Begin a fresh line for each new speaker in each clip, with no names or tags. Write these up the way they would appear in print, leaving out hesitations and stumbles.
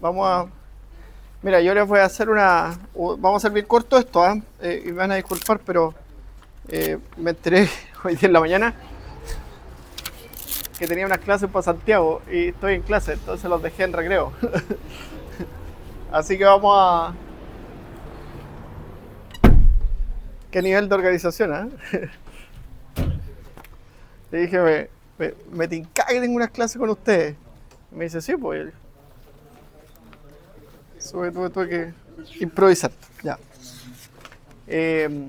Vamos a... Mira, yo les voy a hacer vamos a hacer bien corto esto, ¿ah? Y me van a disculpar, pero me enteré hoy día en la mañana que tenía unas clases para Santiago y estoy en clase, entonces los dejé en recreo. Así que vamos a... ¿Qué nivel de organización, ah? Le dije, me tinca que tengo unas clases con ustedes. Y me dice, sí, pues. Tuve que improvisar. Ya. Eh,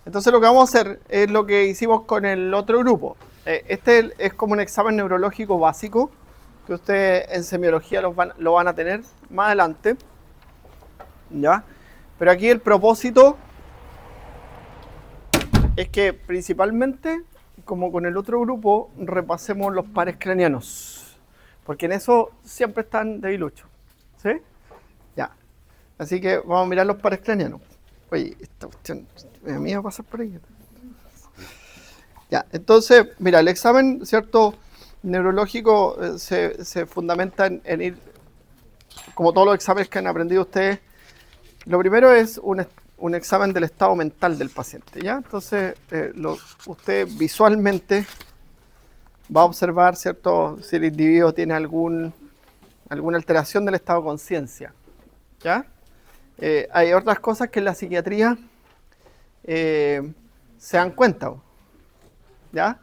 entonces lo que vamos a hacer es lo que hicimos con el otro grupo. Este es como un examen neurológico básico que ustedes en semiología lo van a tener más adelante. ¿Ya? Pero aquí el propósito es que principalmente, como con el otro grupo, repasemos los pares craneanos. Porque en eso siempre están debiluchos. ¿Sí? Ya. Así que vamos a mirar los pares craneanos. Oye, esta cuestión, a mí va a pasar por ahí. Ya, entonces, mira, el examen, ¿cierto? Neurológico se fundamenta en ir, como todos los exámenes que han aprendido ustedes, lo primero es un examen del estado mental del paciente, ¿ya? Entonces, usted visualmente va a observar, ¿cierto? Si el individuo tiene alguna alteración del estado de conciencia, ¿ya? Hay otras cosas que en la psiquiatría se dan cuenta, ¿ya?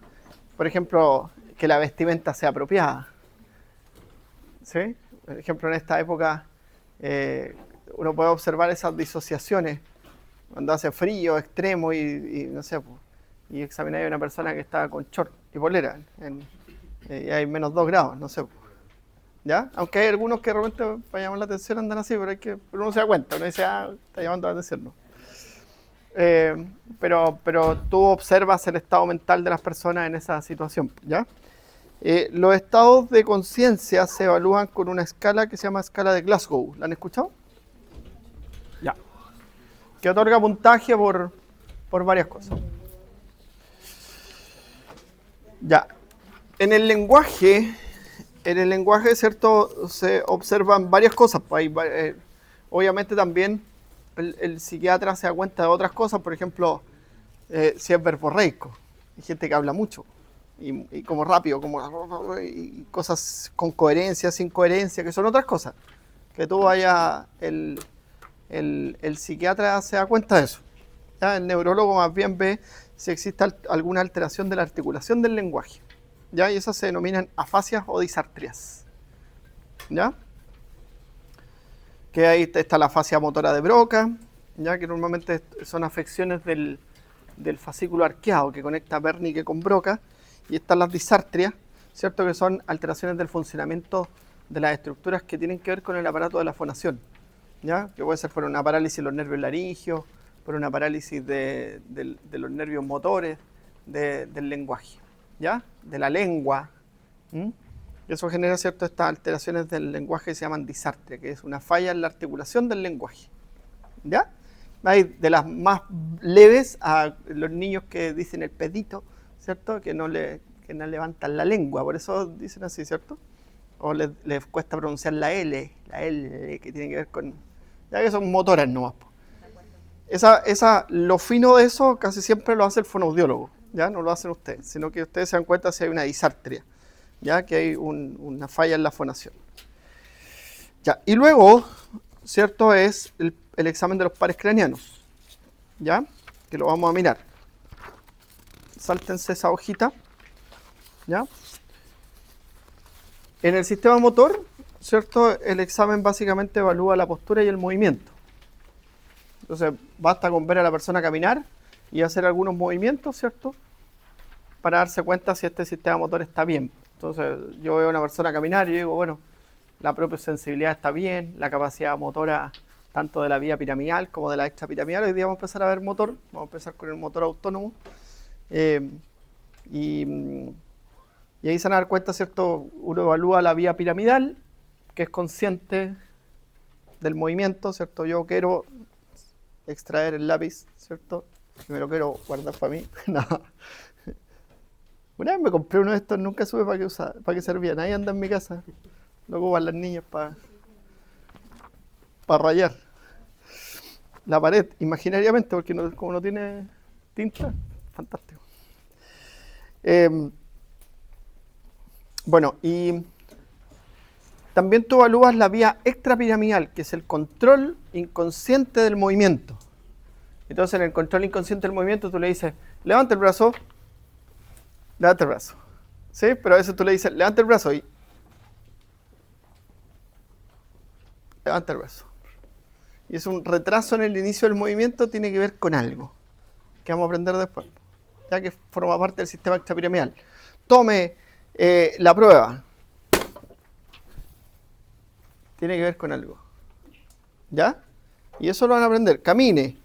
Por ejemplo, que la vestimenta sea apropiada, ¿sí? Por ejemplo, en esta época uno puede observar esas disociaciones cuando hace frío extremo y no sé, y examinar a una persona que está con short y polera y hay -2 grados, no sé, ¿ya? Aunque hay algunos que de repente para llamar la atención andan así, pero uno se da cuenta, uno dice, está llamando la atención, ¿no? Pero tú observas el estado mental de las personas en esa situación, ¿ya? Los estados de conciencia se evalúan con una escala que se llama escala de Glasgow. ¿La han escuchado? Ya. Que otorga puntaje por varias cosas. Ya. En el lenguaje, ¿cierto? Se observan varias cosas. Obviamente también el psiquiatra se da cuenta de otras cosas, por ejemplo, si es verborreico. Hay gente que habla mucho y como rápido, y cosas con coherencia, sin coherencia, que son otras cosas. Que tú vayas, el psiquiatra se da cuenta de eso. ¿Ya? El neurólogo más bien ve si existe alguna alteración de la articulación del lenguaje. ¿Ya? Y esas se denominan afasias o disartrias. ¿Ya? Que ahí está la fascia motora de Broca, ya que normalmente son afecciones del fascículo arqueado que conecta Wernicke con Broca, y están las disartrias, ¿cierto? Que son alteraciones del funcionamiento de las estructuras que tienen que ver con el aparato de la fonación, ¿ya? Que puede ser por una parálisis de los nervios laringios, por una parálisis de los nervios motores, del lenguaje, ¿ya? De la lengua. Eso genera, ¿cierto?, estas alteraciones del lenguaje que se llaman disartria, que es una falla en la articulación del lenguaje. ¿Ya? Hay de las más leves a los niños que dicen el pedito, ¿cierto? Que no levantan la lengua, por eso dicen así, ¿cierto? O les cuesta pronunciar la L, que tiene que ver con... Ya que son motoras nomás. Lo fino de eso casi siempre lo hace el fonoaudiólogo, ¿ya? No lo hacen ustedes, sino que ustedes se dan cuenta si hay una disartria, ya que hay una falla en la fonación. Ya, y luego, ¿cierto? Es el examen de los pares craneanos, ¿ya? Que lo vamos a mirar. Sáltense esa hojita, ¿ya? En el sistema motor, ¿cierto? El examen básicamente evalúa la postura y el movimiento. Entonces, basta con ver a la persona caminar y hacer algunos movimientos, ¿cierto? Para darse cuenta si este sistema motor está bien. Entonces, yo veo a una persona caminar y digo, bueno, la propia sensibilidad está bien, la capacidad motora tanto de la vía piramidal como de la extrapiramidal. Hoy día vamos a empezar a ver motor, vamos a empezar con el motor autónomo. Y ahí se van a dar cuenta, ¿cierto? Uno evalúa la vía piramidal, que es consciente del movimiento, ¿cierto? Yo quiero extraer el lápiz, ¿cierto? Y me lo quiero guardar para mí. No. Una vez me compré uno de estos, nunca supe para qué servían. Ahí anda en mi casa. Lo ocupan las niñas para rayar la pared imaginariamente, porque como no tiene tinta, fantástico. Bueno, y también tú evalúas la vía extrapiramidal, que es el control inconsciente del movimiento. Entonces, en el control inconsciente del movimiento, tú le dices, levanta el brazo, ¿sí? Pero a veces tú le dices, levanta el brazo y levanta el brazo. Y es un retraso en el inicio del movimiento, tiene que ver con algo, que vamos a aprender después, ya que forma parte del sistema extrapiramidal. Tome la prueba. Tiene que ver con algo. ¿Ya? Y eso lo van a aprender. Camine.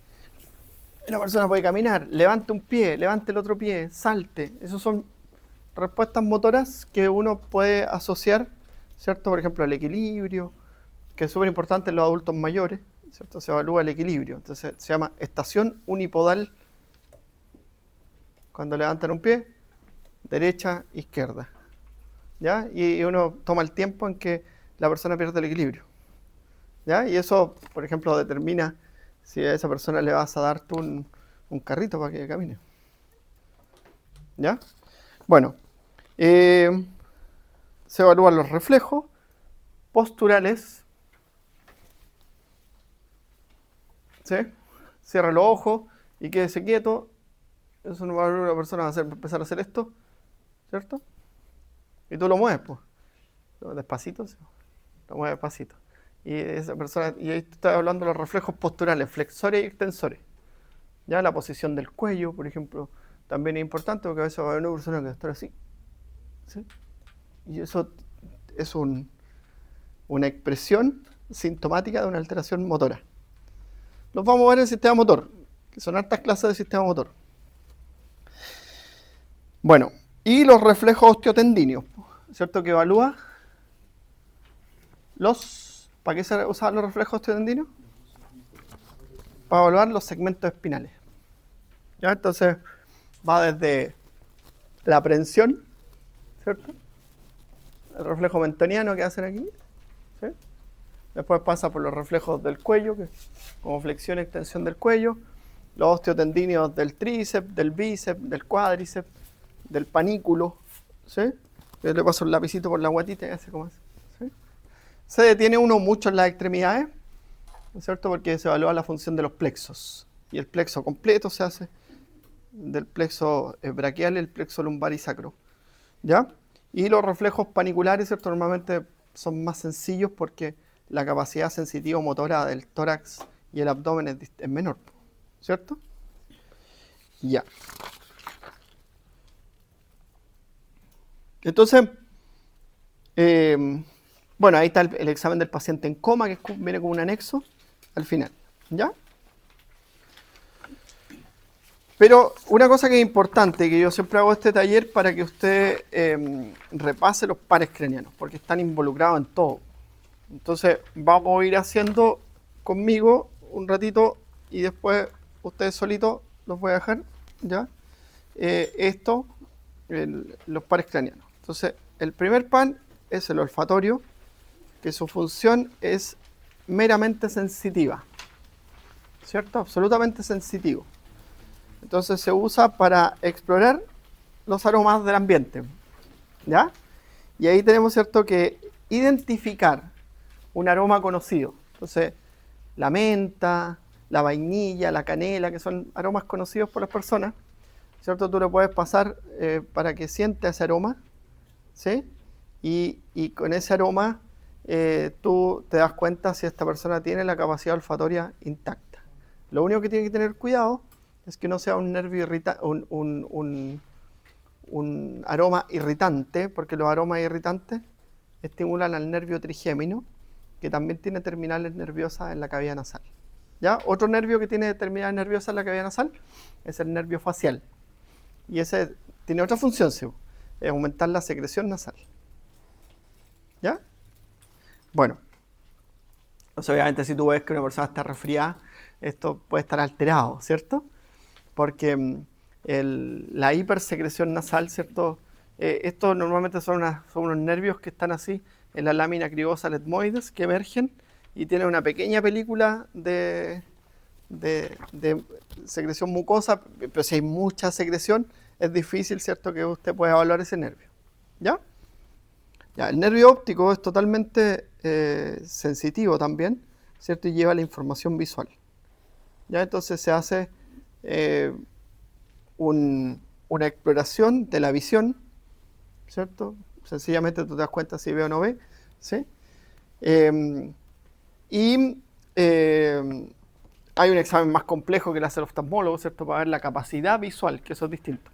Una persona puede caminar, levante un pie, levante el otro pie, salte. Esas son respuestas motoras que uno puede asociar, ¿cierto? Por ejemplo, al equilibrio, que es súper importante en los adultos mayores, ¿cierto? Se evalúa el equilibrio. Entonces se llama estación unipodal. Cuando levantan un pie, derecha, izquierda. ¿Ya? Y uno toma el tiempo en que la persona pierde el equilibrio. ¿Ya? Y eso, por ejemplo, determina si a esa persona le vas a dar tú un carrito para que camine. ¿Ya? Bueno, se evalúan los reflejos posturales. ¿Sí? Cierra los ojos y quédese quieto. Eso no va a haber una persona va a empezar a hacer esto, ¿cierto? Y tú lo mueves, pues. Despacito, ¿sí? Lo mueves despacito. Y esa persona, y ahí estás hablando de los reflejos posturales, flexores y extensores. Ya la posición del cuello, por ejemplo, también es importante porque a veces va a haber una persona que va a estar así. ¿Sí? Y eso es una expresión sintomática de una alteración motora. Los vamos a ver en el sistema motor, que son hartas clases de sistema motor. Bueno, y los reflejos osteotendíneos, ¿cierto? Que evalúa ¿Para qué se usaban los reflejos osteotendíneos? Para evaluar los segmentos espinales. ¿Ya? Entonces, va desde la aprehensión, ¿cierto? El reflejo mentoniano que hacen aquí, ¿sí? Después pasa por los reflejos del cuello, que como flexión y extensión del cuello, los osteotendíneos del tríceps, del bíceps, del cuádriceps, del panículo, ¿sí? Yo le paso el lapicito por la guatita y hace como eso, ¿sí? Se detiene uno mucho en las extremidades, ¿no es cierto? Porque se evalúa la función de los plexos. Y el plexo completo se hace del plexo braquial, el plexo lumbar y sacro, ¿ya? Y los reflejos paniculares, ¿cierto? Normalmente son más sencillos porque la capacidad sensitivo-motora del tórax y el abdomen es menor, ¿cierto? Ya. Entonces, bueno, ahí está el examen del paciente en coma, que viene como un anexo al final, ¿ya? Pero una cosa que es importante, que yo siempre hago este taller para que usted repase los pares craneanos, porque están involucrados en todo. Entonces vamos a ir haciendo conmigo un ratito y después ustedes solitos los voy a dejar, ¿ya? Los pares craneanos. Entonces el primer pan es el olfatorio, que su función es meramente sensitiva, ¿cierto? Absolutamente sensitivo. Entonces se usa para explorar los aromas del ambiente, ¿ya? Y ahí tenemos, ¿cierto?, que identificar un aroma conocido. Entonces, la menta, la vainilla, la canela, que son aromas conocidos por las personas, ¿cierto? Tú le puedes pasar para que sienta ese aroma, ¿sí? Y con ese aroma tú te das cuenta si esta persona tiene la capacidad olfatoria intacta. Lo único que tiene que tener cuidado es que no sea un nervio un aroma irritante, porque los aromas irritantes estimulan al nervio trigémino, que también tiene terminales nerviosas en la cavidad nasal. ¿Ya? Otro nervio que tiene terminales nerviosas en la cavidad nasal es el nervio facial. Y ese tiene otra función, ¿sí? Es aumentar la secreción nasal. ¿Ya? Bueno. Entonces, obviamente, si tú ves que una persona está resfriada, esto puede estar alterado, ¿cierto? Porque la hipersecreción nasal, ¿cierto? Estos normalmente son unos nervios que están así, en la lámina cribosa etmoides que emergen y tienen una pequeña película de secreción mucosa, pero si hay mucha secreción, es difícil, ¿cierto?, que usted pueda evaluar ese nervio. ¿Ya? Ya, el nervio óptico es totalmente sensitivo también, ¿cierto? Y lleva la información visual. ¿Ya? Entonces se hace una exploración de la visión, ¿cierto? Sencillamente tú te das cuenta si ve o no ve, ¿sí? Hay un examen más complejo que le hace el oftalmólogo, ¿cierto? Para ver la capacidad visual, que eso es distinto.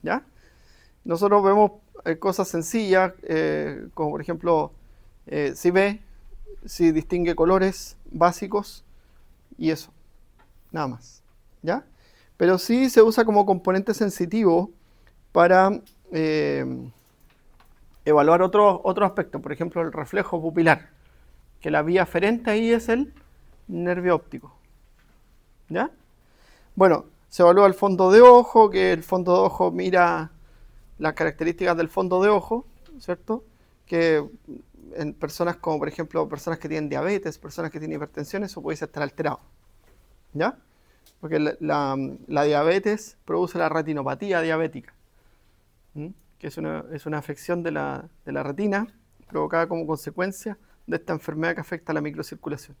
¿Ya? Nosotros vemos cosas sencillas, como por ejemplo, si ve, si distingue colores básicos y eso, nada más. ¿Ya? Pero sí se usa como componente sensitivo para evaluar otro aspecto, por ejemplo, el reflejo pupilar, que la vía aferente ahí es el nervio óptico. ¿Ya? Bueno, se evalúa el fondo de ojo, que el fondo de ojo mira las características del fondo de ojo, ¿cierto? Que en personas como, por ejemplo, personas que tienen diabetes, personas que tienen hipertensión, eso puede estar alterado. ¿Ya? Porque la diabetes produce la retinopatía diabética, que es una afección de la retina provocada como consecuencia de esta enfermedad que afecta a la microcirculación.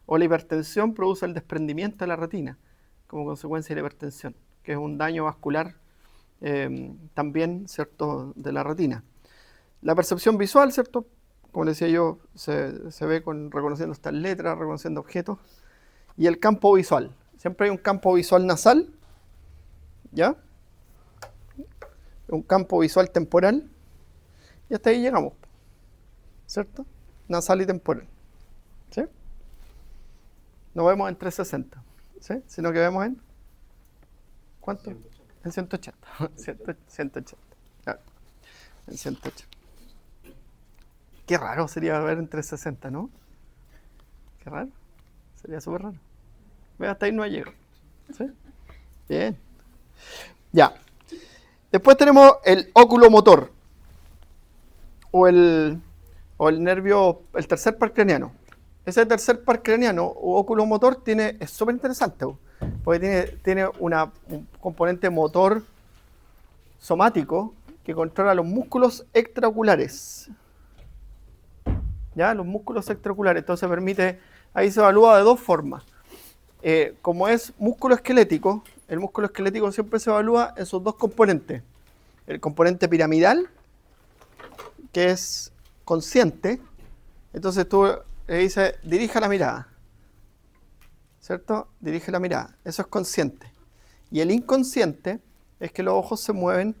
O la hipertensión produce el desprendimiento de la retina como consecuencia de la hipertensión, que es un daño vascular también, ¿cierto?, de la retina. La percepción visual, ¿cierto?, como decía yo, se ve reconociendo estas letras, reconociendo objetos. Y el campo visual. Siempre hay un campo visual nasal, ¿ya? Un campo visual temporal. Y hasta ahí llegamos, ¿cierto? Nasal y temporal. ¿Sí? No vemos en 360, ¿sí? Sino que vemos en... ¿Cuánto? 180. En 180. 180. Claro. En 180. Qué raro sería ver en 360, ¿no? Qué raro. Sería súper raro. Ve, hasta ahí no llegado. ¿Sí? Bien. Ya. Después tenemos el oculomotor. O el nervio, el tercer par craneano. Ese tercer par craneano o oculomotor es súper interesante, porque tiene un componente motor somático que controla los músculos extraoculares. ¿Ya? Los músculos extraoculares. Entonces permite, ahí se evalúa de dos formas. Como es músculo esquelético, el músculo esquelético siempre se evalúa en sus dos componentes. El componente piramidal, que es consciente. Entonces tú le dices, dirija la mirada. ¿Cierto? Dirige la mirada. Eso es consciente. Y el inconsciente es que los ojos se mueven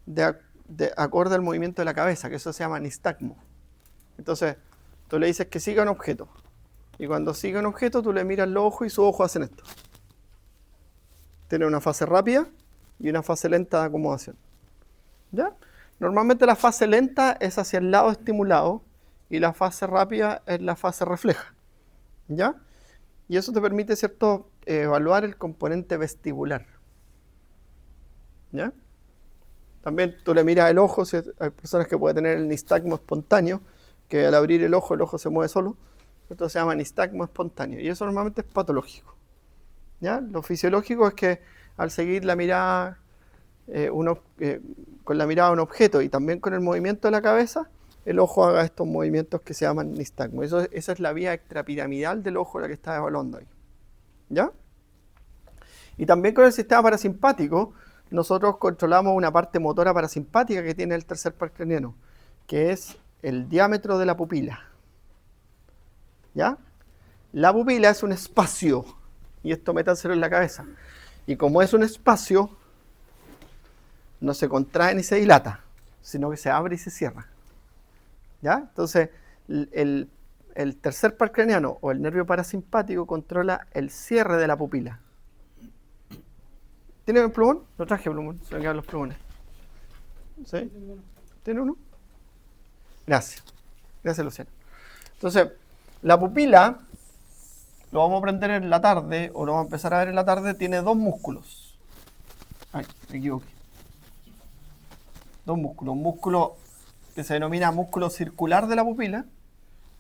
de acorde al movimiento de la cabeza, que eso se llama nistagmo. Entonces, tú le dices que siga un objeto. Y cuando sigue un objeto, tú le miras los ojos y sus ojos hacen esto. Tiene una fase rápida y una fase lenta de acomodación. ¿Ya? Normalmente la fase lenta es hacia el lado estimulado y la fase rápida es la fase refleja. ¿Ya? Y eso te permite, ¿cierto?, evaluar el componente vestibular. ¿Ya? También tú le miras el ojo, si hay personas que pueden tener el nistagmo espontáneo, que al abrir el ojo se mueve solo. Esto se llama nistagmo espontáneo y eso normalmente es patológico. ¿Ya? Lo fisiológico es que al seguir la mirada, con la mirada a un objeto y también con el movimiento de la cabeza, el ojo haga estos movimientos que se llaman nistagmo. Esa es la vía extrapiramidal del ojo la que está evaluando ahí. ¿Ya? Y también con el sistema parasimpático, nosotros controlamos una parte motora parasimpática que tiene el tercer par craneano, que es el diámetro de la pupila. ¿Ya? La pupila es un espacio, y esto métanselo en la cabeza. Y como es un espacio, no se contrae ni se dilata, sino que se abre y se cierra. ¿Ya? Entonces, el tercer par craneano o el nervio parasimpático controla el cierre de la pupila. ¿Tiene un plumón? No traje plumón, se me quedan los plumones. ¿Sí? ¿Tiene uno? Gracias. Gracias, Luciano. Entonces, la pupila, lo vamos a aprender en la tarde, o lo vamos a empezar a ver en la tarde, tiene dos músculos. Ay, me equivoqué. Dos músculos. Un músculo que se denomina músculo circular de la pupila,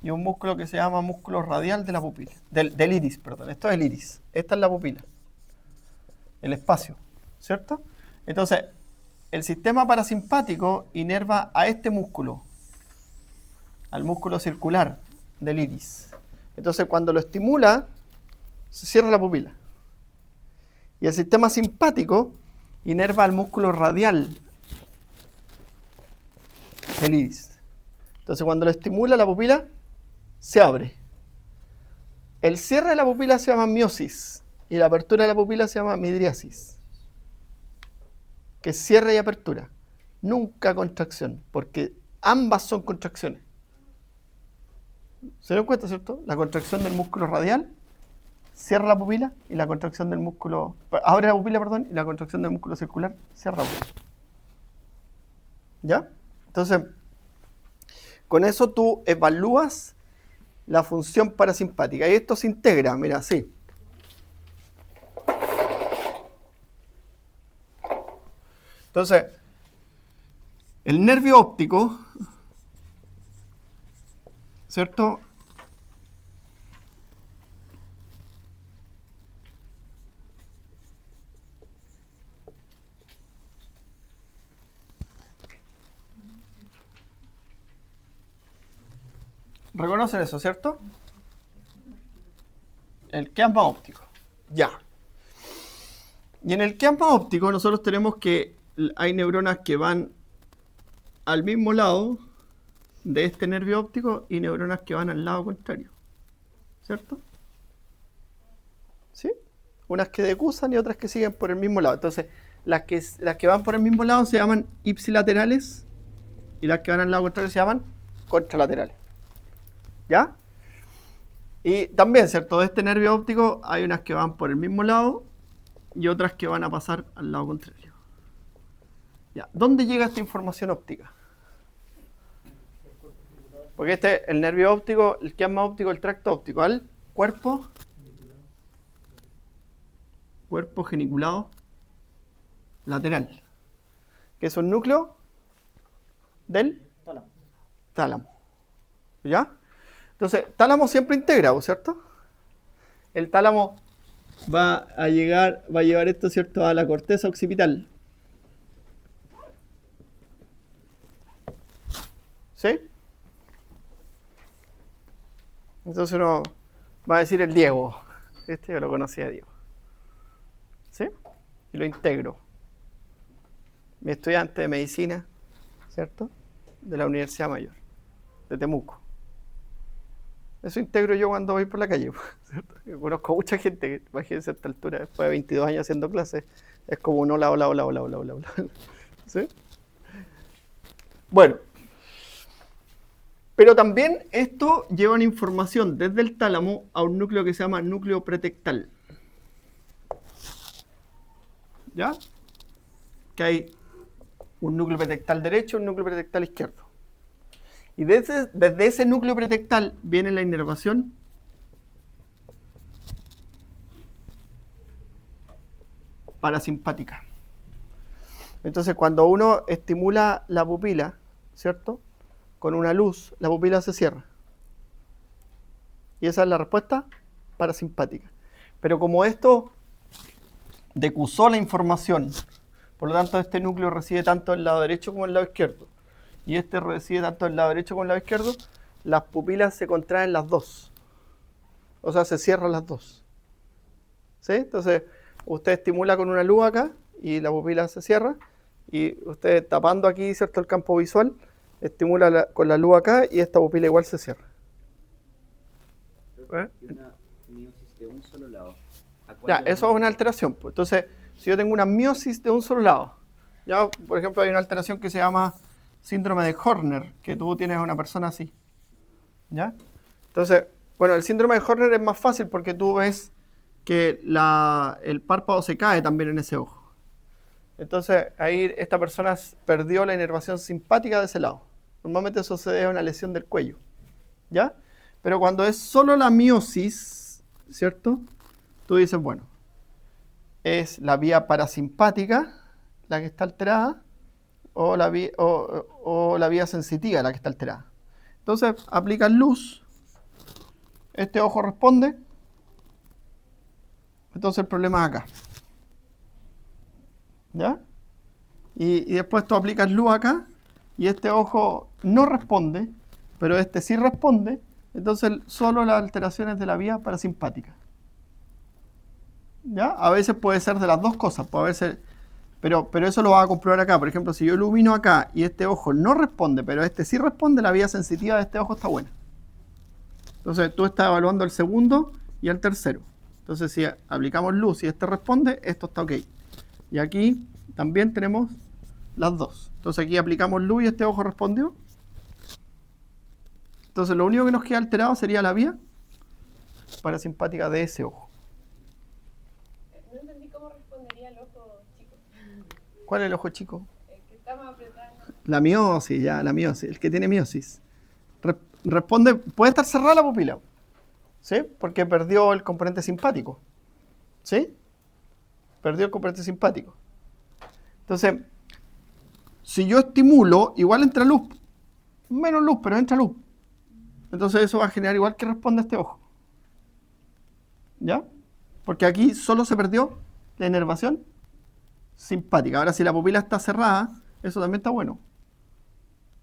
y un músculo que se llama músculo radial de la pupila, del iris, perdón. Esto es el iris, esta es la pupila, el espacio, ¿cierto? Entonces, el sistema parasimpático inerva a este músculo, al músculo circular del iris. Entonces, cuando lo estimula, se cierra la pupila. Y el sistema simpático inerva al músculo radial del iris. Entonces, cuando lo estimula, la pupila se abre. El cierre de la pupila se llama miosis y la apertura de la pupila se llama midriasis, que es cierre y apertura, nunca contracción, porque ambas son contracciones. ¿Se dan cuenta, cierto? La contracción del músculo radial cierra la pupila y la contracción del músculo, abre la pupila, perdón, y la contracción del músculo circular cierra la pupila. ¿Ya? Entonces, con eso tú evalúas la función parasimpática y esto se integra, mira, así. Entonces, el nervio óptico, ¿cierto? ¿Reconocen eso, cierto? El chiasma óptico. Ya. Y en el chiasma óptico nosotros tenemos que hay neuronas que van al mismo lado de este nervio óptico y neuronas que van al lado contrario. ¿Cierto? ¿Sí? Unas que decusan y otras que siguen por el mismo lado. Entonces, las que van por el mismo lado se llaman ipsilaterales y las que van al lado contrario se llaman contralaterales. ¿Ya? Y también, ¿cierto? De este nervio óptico hay unas que van por el mismo lado y otras que van a pasar al lado contrario. ¿Ya? ¿Dónde llega esta información óptica? Porque este es el nervio óptico, el chiasma óptico, el tracto óptico, al cuerpo geniculado lateral, que es un núcleo del tálamo. ¿Ya? Entonces, tálamo siempre integrado, ¿cierto? El tálamo va a llevar esto, ¿cierto?, a la corteza occipital. ¿Sí? Entonces uno va a decir el Diego. Yo lo conocía a Diego. ¿Sí? Y lo integro. Mi estudiante de medicina, ¿cierto?, de la Universidad Mayor, de Temuco. Eso integro yo cuando voy por la calle, ¿cierto? Yo conozco a mucha gente que, imagínense a esta altura, después de 22 años haciendo clases, es como un hola, hola, hola, hola, hola, hola, hola. ¿Sí? Bueno. Pero también esto lleva una información desde el tálamo a un núcleo que se llama núcleo pretectal. ¿Ya? Que hay un núcleo pretectal derecho y un núcleo pretectal izquierdo. Y desde ese núcleo pretectal viene la inervación parasimpática. Entonces, cuando uno estimula la pupila, ¿cierto?, con una luz, la pupila se cierra. Y esa es la respuesta parasimpática. Pero como esto decusó la información, por lo tanto este núcleo recibe tanto el lado derecho como el lado izquierdo, y este recibe tanto el lado derecho como el lado izquierdo, las pupilas se contraen las dos. O sea, se cierran las dos. ¿Sí? Entonces, usted estimula con una luz acá y la pupila se cierra, y usted tapando aquí, ¿cierto?, el campo visual, estimula con la luz acá y esta pupila igual se cierra.
Y una miosis de un solo lado.
Ya, eso es una alteración. Pues. Entonces, si yo tengo una miosis de un solo lado, ya, por ejemplo, hay una alteración que se llama síndrome de Horner, que tú tienes a una persona así. ¿Ya? Entonces, bueno, el síndrome de Horner es más fácil porque tú ves que el párpado se cae también en ese ojo. Entonces, ahí esta persona perdió la inervación simpática de ese lado. Normalmente eso se debe a una lesión del cuello. ¿Ya? Pero cuando es solo la miosis, ¿cierto?, tú dices, bueno, es la vía parasimpática la que está alterada, o la vía sensitiva la que está alterada. Entonces aplicas luz, este ojo responde, entonces el problema es acá. ¿Ya? Y después tú aplicas luz acá y este ojo no responde, pero este sí responde, entonces solo las alteraciones de la vía parasimpática. ¿Ya? A veces puede ser de las dos cosas, puede ser, pero eso lo vas a comprobar acá. Por ejemplo, si yo ilumino acá y este ojo no responde, pero este sí responde, la vía sensitiva de este ojo está buena. Entonces tú estás evaluando el segundo y el tercero. Entonces si aplicamos luz y este responde, esto está ok. Y aquí también tenemos las dos. Entonces aquí aplicamos luz y este ojo respondió. Entonces lo único que nos queda alterado sería la vía parasimpática de ese ojo.
No entendí cómo respondería el ojo chico.
¿Cuál es el ojo chico?
El que está más apretado.
La miosis, ya, la miosis, el que tiene miosis. Responde, puede estar cerrada la pupila, ¿sí? Porque perdió el componente simpático, ¿sí? Perdió el componente simpático. Entonces, si yo estimulo, igual entra luz, menos luz, pero entra luz. Entonces eso va a generar igual que responde este ojo. ¿Ya? Porque aquí solo se perdió la inervación simpática. Ahora, si la pupila está cerrada, eso también está bueno.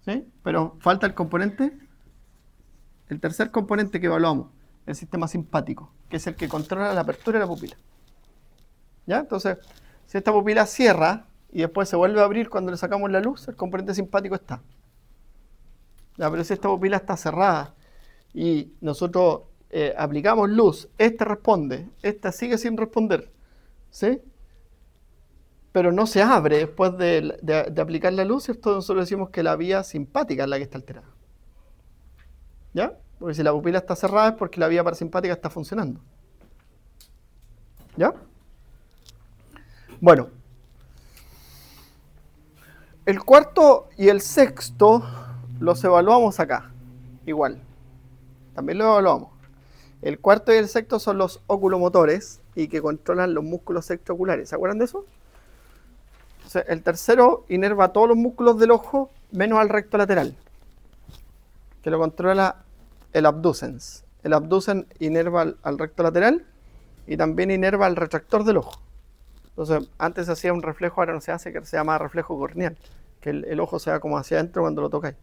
¿Sí? Pero falta el componente, el tercer componente que evaluamos, el sistema simpático, que es el que controla la apertura de la pupila. ¿Ya? Entonces, si esta pupila cierra y después se vuelve a abrir cuando le sacamos la luz, el componente simpático está. ¿Ya? Pero si esta pupila está cerrada y nosotros aplicamos luz, esta responde, esta sigue sin responder, ¿sí? Pero no se abre después de aplicar la luz, ¿cierto? Nosotros decimos que la vía simpática es la que está alterada. ¿Ya? Porque si la pupila está cerrada es porque la vía parasimpática está funcionando. ¿Ya? Bueno. El cuarto y el sexto los evaluamos acá. Igual. También los evaluamos. El cuarto y el sexto son los oculomotores y que controlan los músculos extraoculares. ¿Se acuerdan de eso? Entonces, el tercero inerva todos los músculos del ojo menos al recto lateral, que lo controla el abducens. El abducens inerva al recto lateral y también inerva al retractor del ojo. Entonces, antes se hacía un reflejo, ahora no se hace, que se llama reflejo corneal, que el ojo se va como hacia adentro cuando lo tocáis.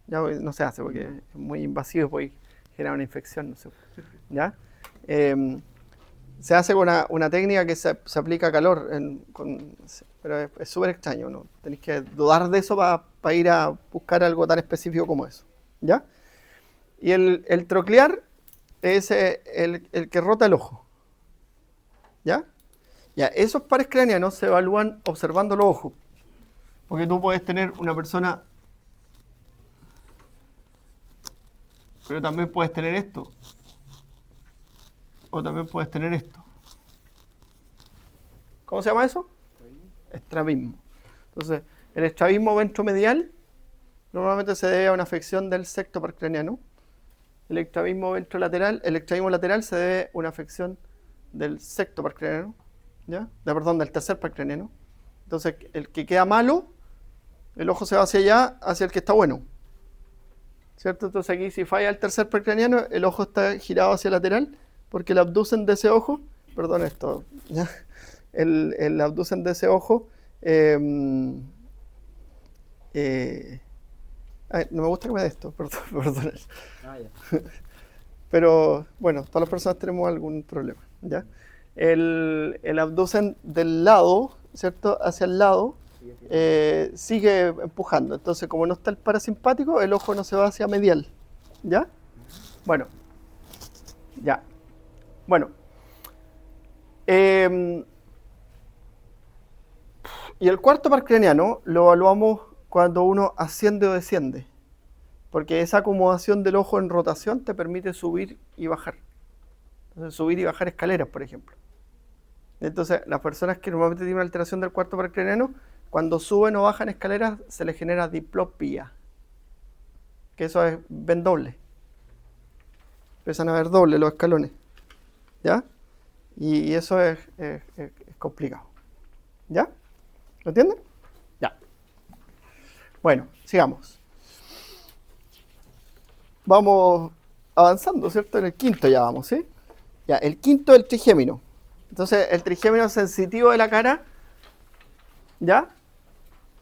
Ya no se hace porque es muy invasivo, puede generar una infección, no sé. ¿Ya? Se hace con una técnica que se aplica calor, pero es súper extraño, ¿no? Tenéis que dudar de eso para ir a buscar algo tan específico como eso. ¿Ya? Y el troclear es el que rota el ojo. ¿Ya? Ya, esos pares craneanos se evalúan observando los ojos. Porque tú puedes tener una persona, pero también puedes tener esto. O también puedes tener esto. ¿Cómo se llama eso? Estrabismo. Entonces, el estrabismo ventromedial normalmente se debe a una afección del septo parcraniano. El estrabismo lateral se debe a una afección del sexto parcraniano. ¿Ya? Perdón, del tercer parcraniano. Entonces, el que queda malo, el ojo se va hacia allá, hacia el que está bueno. ¿Cierto? Entonces aquí si falla el tercer parcraniano, el ojo está girado hacia el lateral, porque el abducen de ese ojo, perdón esto, ¿ya? El abducen de ese ojo, no me gusta que me dé esto, perdón.
Ah, ya.
Pero bueno, todas las personas tenemos algún problema, ¿ya? El abducen del lado, ¿cierto? Hacia el lado, sigue empujando. Entonces, como no está el parasimpático, el ojo no se va hacia medial. ¿Ya? Bueno. Ya. Bueno. Y el cuarto par craneano lo evaluamos cuando uno asciende o desciende. Porque esa acomodación del ojo en rotación te permite subir y bajar. Entonces, subir y bajar escaleras, por ejemplo. Entonces, las personas que normalmente tienen una alteración del cuarto par craneano, cuando suben o bajan escaleras, se les genera diplopía. Que eso es, ven doble. Empiezan a ver doble los escalones. ¿Ya? Y eso es complicado. ¿Ya? ¿Lo entienden? Ya. Bueno, sigamos. Vamos avanzando, ¿cierto? En el quinto ya vamos, ¿sí? Ya, el quinto es el trigémino. Entonces, el trigémino sensitivo de la cara, ¿ya?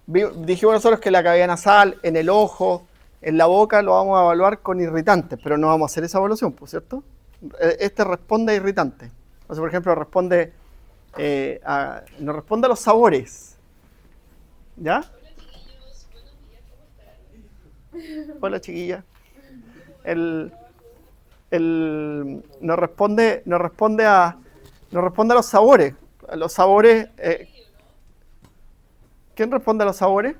Dijimos nosotros que la cavidad nasal, en el ojo, en la boca, lo vamos a evaluar con irritantes, pero no vamos a hacer esa evaluación, pues, ¿cierto? Este responde a irritantes. Entonces, por ejemplo, nos responde a los sabores, ¿ya?
Hola chiquillos, buenos días, ¿cómo están?
Hola, chiquilla. Nos responde a los sabores. A los sabores. ¿Quién responde a los sabores?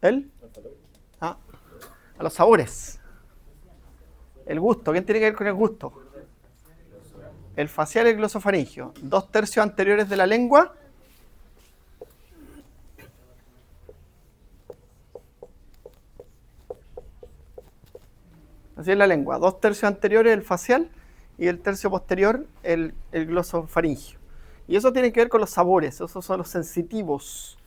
¿Él? Ah, a los sabores. El gusto. ¿Quién tiene que ver con el gusto? El facial y el glosofaringio. 2/3 anteriores de la lengua. Así es la lengua. 2/3 anteriores el facial y el tercio posterior el glosofaringio. Y eso tiene que ver con los sabores. Esos son los sensitivos.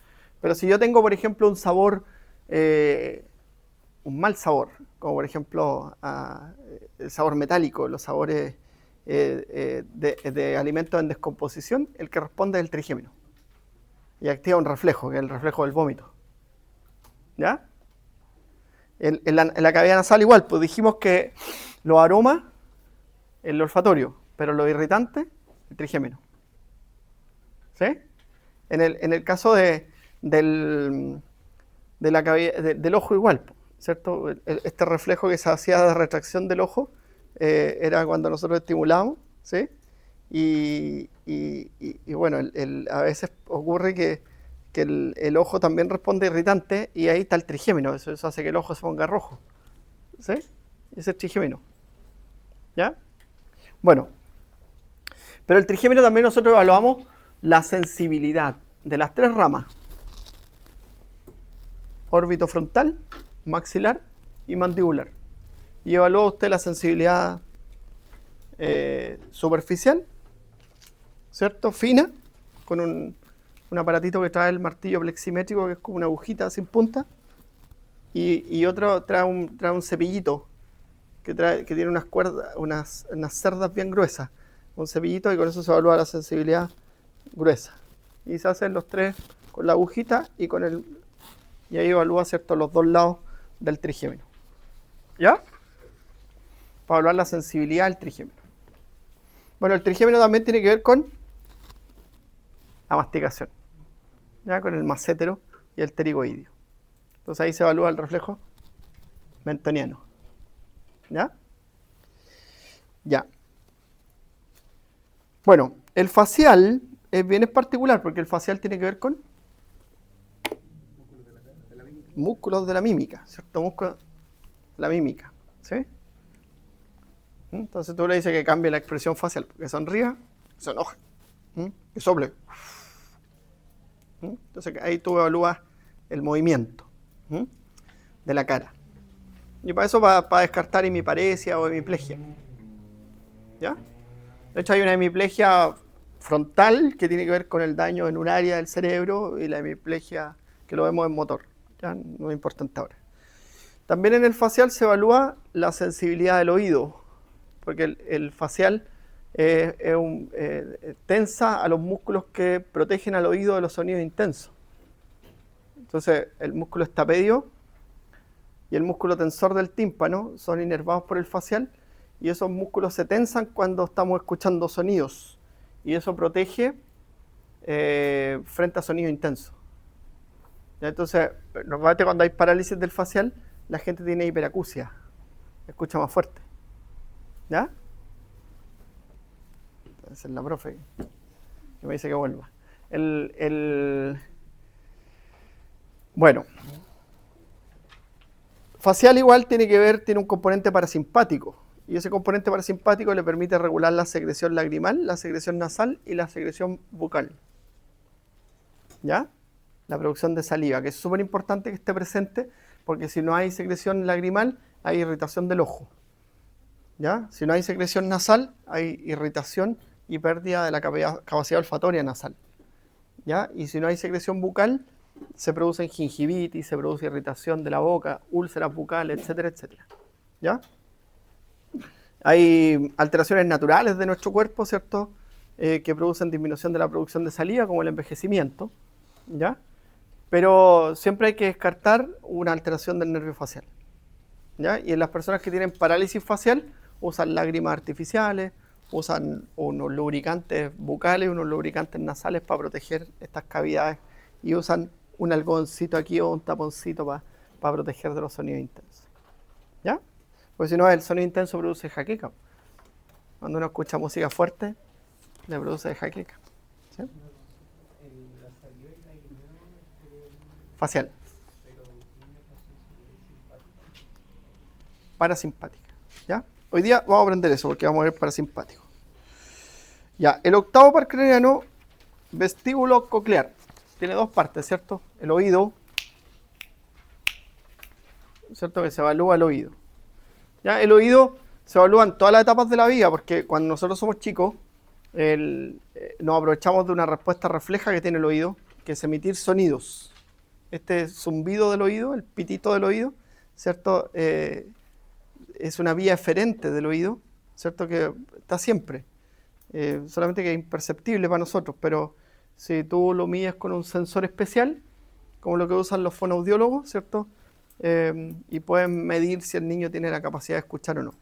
Pero si yo tengo, por ejemplo, un sabor, un mal sabor, como por ejemplo el sabor metálico, los sabores de alimentos en descomposición, el que responde es el trigémino. Y activa un reflejo, que es el reflejo del vómito. ¿Ya? En la cavidad nasal igual, pues dijimos que los aromas, el olfatorio, pero los irritantes, el trigémino. ¿Sí? En el caso del ojo igual, ¿cierto? Este reflejo que se hacía de retracción del ojo era cuando nosotros estimulábamos, ¿sí? Y bueno, a veces ocurre que el ojo también responde irritante y ahí está el trigémino, eso hace que el ojo se ponga rojo, ¿sí? Ese es trigémino, ¿ya? Bueno, pero el trigémino también nosotros evaluamos la sensibilidad de las 3 ramas: órbito frontal, maxilar y mandibular. Y evalúa usted la sensibilidad superficial, ¿cierto? Fina, con un aparatito que trae el martillo pleximétrico, que es como una agujita sin punta, y otro trae un cepillito que tiene unas cuerdas, unas cerdas bien gruesas, un cepillito, y con eso se evalúa la sensibilidad gruesa. Y se hacen los 3 con la agujita y ahí evalúa, ¿cierto?, los 2 lados del trigémino. ¿Ya? Para evaluar la sensibilidad del trigémino. Bueno, el trigémino también tiene que ver con la masticación, ¿ya? Con el massétero y el pterigoideo. Entonces ahí se evalúa el reflejo mentoniano. ¿Ya? Ya. Bueno, el facial es particular porque el facial tiene que ver con músculos de la mímica, ¿cierto? Músculos de la mímica, ¿sí? Entonces tú le dices que cambie la expresión facial, que sonría, que se enoje, que sople. Entonces ahí tú evalúas el movimiento de la cara. Y para eso, para descartar hemiparesia o hemiplegia. ¿Ya? De hecho hay una hemiplegia frontal que tiene que ver con el daño en un área del cerebro, y la hemiplegia que lo vemos en motor. ¿Ya? No es importante ahora. También en el facial se evalúa la sensibilidad del oído, porque el facial tensa a los músculos que protegen al oído de los sonidos intensos. Entonces el músculo estapedio y el músculo tensor del tímpano son inervados por el facial, y esos músculos se tensan cuando estamos escuchando sonidos, y eso protege frente a sonidos intensos. Entonces, normalmente cuando hay parálisis del facial, la gente tiene hiperacusia, escucha más fuerte. ¿Ya? Esa es la profe que me dice que vuelva. Bueno, facial igual tiene un componente parasimpático, y ese componente parasimpático le permite regular la secreción lagrimal, la secreción nasal y la secreción bucal. ¿Ya? La producción de saliva, que es súper importante que esté presente, porque si no hay secreción lagrimal, hay irritación del ojo. ¿Ya? Si no hay secreción nasal, hay irritación y pérdida de la capacidad olfatoria nasal. ¿ya? Y si no hay secreción bucal, se produce gingivitis, se produce irritación de la boca, úlceras bucales, etcétera, etcétera, ¿ya? Hay alteraciones naturales de nuestro cuerpo, ¿cierto? Que producen disminución de la producción de saliva, como el envejecimiento, ¿ya? Pero siempre hay que descartar una alteración del nervio facial, ¿ya? Y en las personas que tienen parálisis facial, usan lágrimas artificiales, usan unos lubricantes bucales, unos lubricantes nasales para proteger estas cavidades y usan un algodoncito aquí o un taponcito para proteger de los sonidos intensos, ¿ya? Porque si no, el sonido intenso produce jaqueca. Cuando uno escucha música fuerte, le produce jaqueca, ¿sí? Facial. Parasimpática, ¿ya? Hoy día vamos a aprender eso porque vamos a ver parasimpático. Ya, el octavo par craniano, vestíbulo coclear. Tiene dos partes, ¿cierto? El oído, ¿cierto? Que se evalúa el oído. ¿Ya? El oído se evalúa en todas las etapas de la vida porque cuando nosotros somos chicos, nos aprovechamos de una respuesta refleja que tiene el oído, que es emitir sonidos. Este zumbido del oído, el pitito del oído, ¿cierto? Es una vía eferente del oído, ¿cierto? Que está siempre, solamente que es imperceptible para nosotros, pero si tú lo mides con un sensor especial, como lo que usan los fonoaudiólogos, ¿cierto? Y pueden medir si el niño tiene la capacidad de escuchar o no.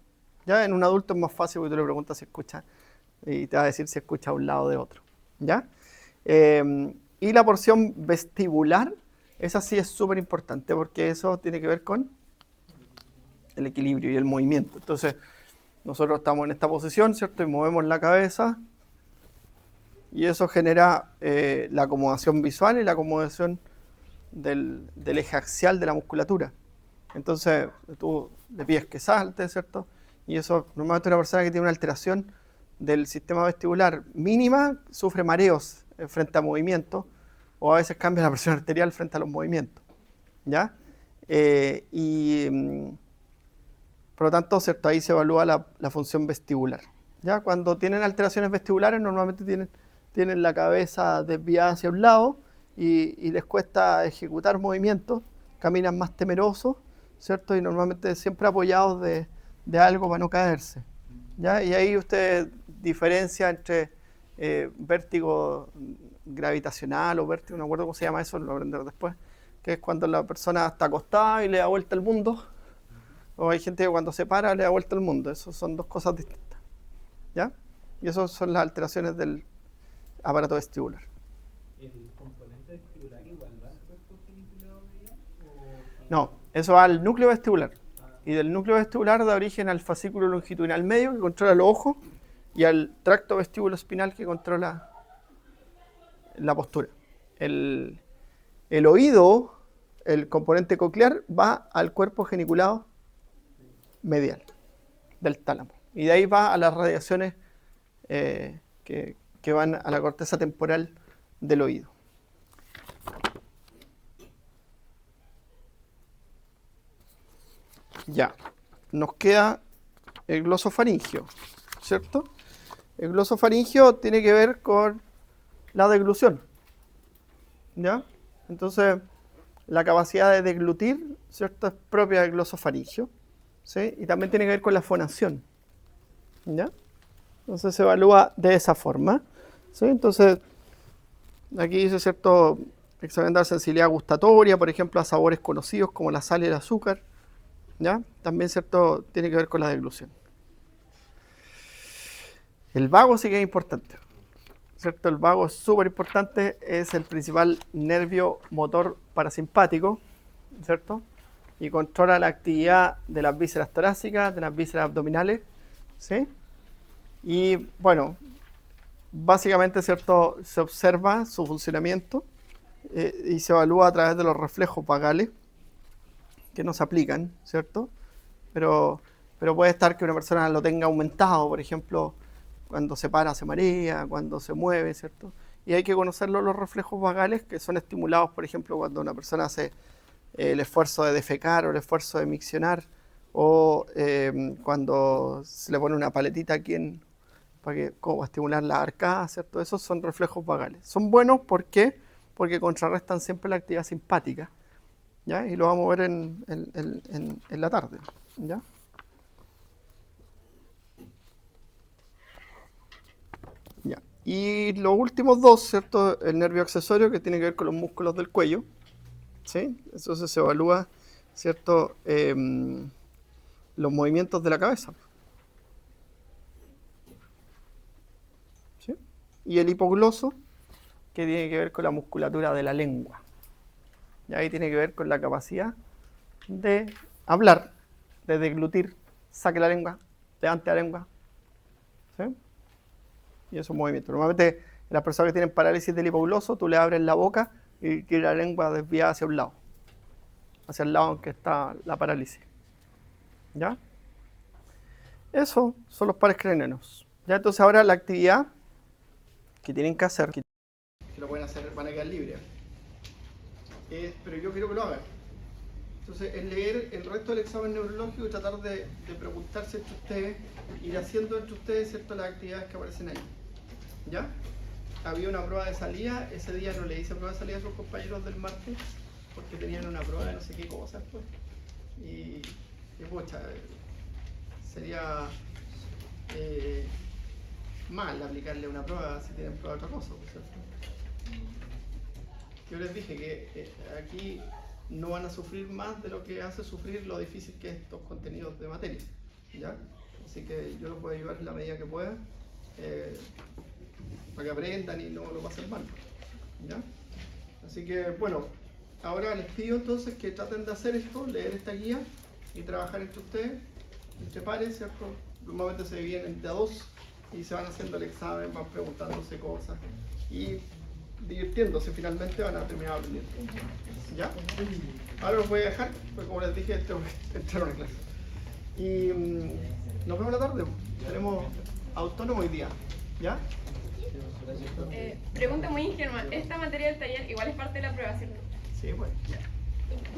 Ya en un adulto es más fácil porque tú le preguntas si escucha y te va a decir si escucha a un lado de otro, ¿ya? Y la porción vestibular, esa sí es súper importante porque eso tiene que ver con el equilibrio y el movimiento. Entonces, nosotros estamos en esta posición, ¿cierto? Y movemos la cabeza y eso genera la acomodación visual y la acomodación del eje axial de la musculatura. Entonces, tú le pides que salte, ¿cierto? Y eso, normalmente una persona que tiene una alteración del sistema vestibular mínima sufre mareos frente a movimientos o a veces cambia la presión arterial frente a los movimientos, ¿ya? Por lo tanto, ¿cierto? Ahí se evalúa la función vestibular, ¿ya? Cuando tienen alteraciones vestibulares, normalmente tienen la cabeza desviada hacia un lado y les cuesta ejecutar movimientos, caminan más temerosos, ¿cierto? Y normalmente siempre apoyados de algo para no caerse, ¿ya? Y ahí usted diferencia entre vértigo gravitacional o vértigo, no recuerdo cómo se llama eso, lo aprenderé después, que es cuando la persona está acostada y le da vuelta al mundo, o hay gente que cuando se para le da vuelta al mundo. Esas son dos cosas distintas, ¿ya? Y esas son las alteraciones del aparato vestibular.
¿El componente vestibular igual va al cuerpo geniculado medial?
No, eso va al núcleo vestibular. Y del núcleo vestibular da origen al fascículo longitudinal medio que controla los ojos y al tracto vestíbulo espinal que controla la postura. El oído, el componente coclear, va al cuerpo geniculado medial del tálamo. Y de ahí va a las radiaciones que van a la corteza temporal del oído. Ya, nos queda el glosofaringio, ¿cierto? El glosofaringio tiene que ver con la deglución, ¿ya? Entonces, la capacidad de deglutir, ¿cierto? Es propia del glosofaringio, ¿sí? Y también tiene que ver con la fonación, ¿ya? Entonces se evalúa de esa forma, ¿sí? Entonces, aquí dice, ¿cierto? Examinar sensibilidad gustatoria, por ejemplo, a sabores conocidos como la sal y el azúcar, ¿ya? También, ¿cierto? Tiene que ver con la deglución. El vago sí que es importante, ¿cierto? El vago es súper importante, es el principal nervio motor parasimpático, ¿cierto? Y controla la actividad de las vísceras torácicas, de las vísceras abdominales, ¿sí? Y bueno, básicamente, ¿cierto? Se observa su funcionamiento y se evalúa a través de los reflejos vagales que no se aplican, ¿cierto? Pero puede estar que una persona lo tenga aumentado, por ejemplo, cuando se para se marea, cuando se mueve, ¿cierto? Y hay que conocerlo los reflejos vagales que son estimulados, por ejemplo, cuando una persona hace el esfuerzo de defecar o el esfuerzo de miccionar o cuando se le pone una paletita aquí en como para estimular la arcada, ¿cierto? Esos son reflejos vagales. Son buenos, ¿por qué? Porque contrarrestan siempre la actividad simpática, ¿ya? Y lo vamos a ver en la tarde, ¿ya? Ya. Y los últimos dos, ¿cierto? El nervio accesorio, que tiene que ver con los músculos del cuello, ¿sí? Entonces se evalúa, ¿cierto? Los movimientos de la cabeza. ¿Sí? Y el hipogloso, que tiene que ver con la musculatura de la lengua. Y ahí tiene que ver con la capacidad de hablar, de deglutir, saque la lengua, levante la lengua. ¿Sí? Y esos movimientos. Normalmente, las personas que tienen parálisis del hipogloso, tú le abres la boca y tiene la lengua desviada hacia un lado. Hacia el lado en que está la parálisis. ¿Ya? Esos son los pares cranianos. Ya, entonces ahora la actividad que tienen que hacer, que lo pueden hacer, van a quedar libres. Pero yo quiero que lo hagan. Entonces, es leer el resto del examen neurológico y tratar de preguntarse entre ustedes, ir haciendo entre ustedes, ¿cierto?, las actividades que aparecen ahí. ¿Ya? Había una prueba de salida, ese día no le hice prueba de salida a sus compañeros del martes, porque tenían una prueba de no sé qué cosas, pues. Y pucha, sería mal aplicarle una prueba si tienen prueba de otra cosa, ¿cierto? Yo les dije que aquí no van a sufrir más de lo que hace sufrir lo difícil que es estos contenidos de materia, ¿ya? Así que yo los voy a ayudar en la medida que pueda, para que aprendan y no lo pasen mal, ¿ya? Así que, bueno, ahora les pido entonces que traten de hacer esto, leer esta guía y trabajar entre ustedes, entre pares, ¿cierto? Normalmente se dividen de a dos y se van haciendo el examen, van preguntándose cosas y divirtiéndose, finalmente van a terminar aprendiendo. ¿Ya? Ahora los voy a dejar, pues como les dije, tengo que entrar a una clase. Y nos vemos la tarde. Tenemos autónomo hoy día. ¿Ya?
Pregunta muy ingenua. Esta materia del taller igual es parte de la prueba, ¿cierto?
Sí, bueno.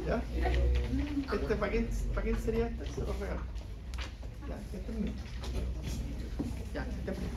¿Ya? ¿Para quién sería este? Se lo regalo. Ya, este es mío. Ya, este es mío.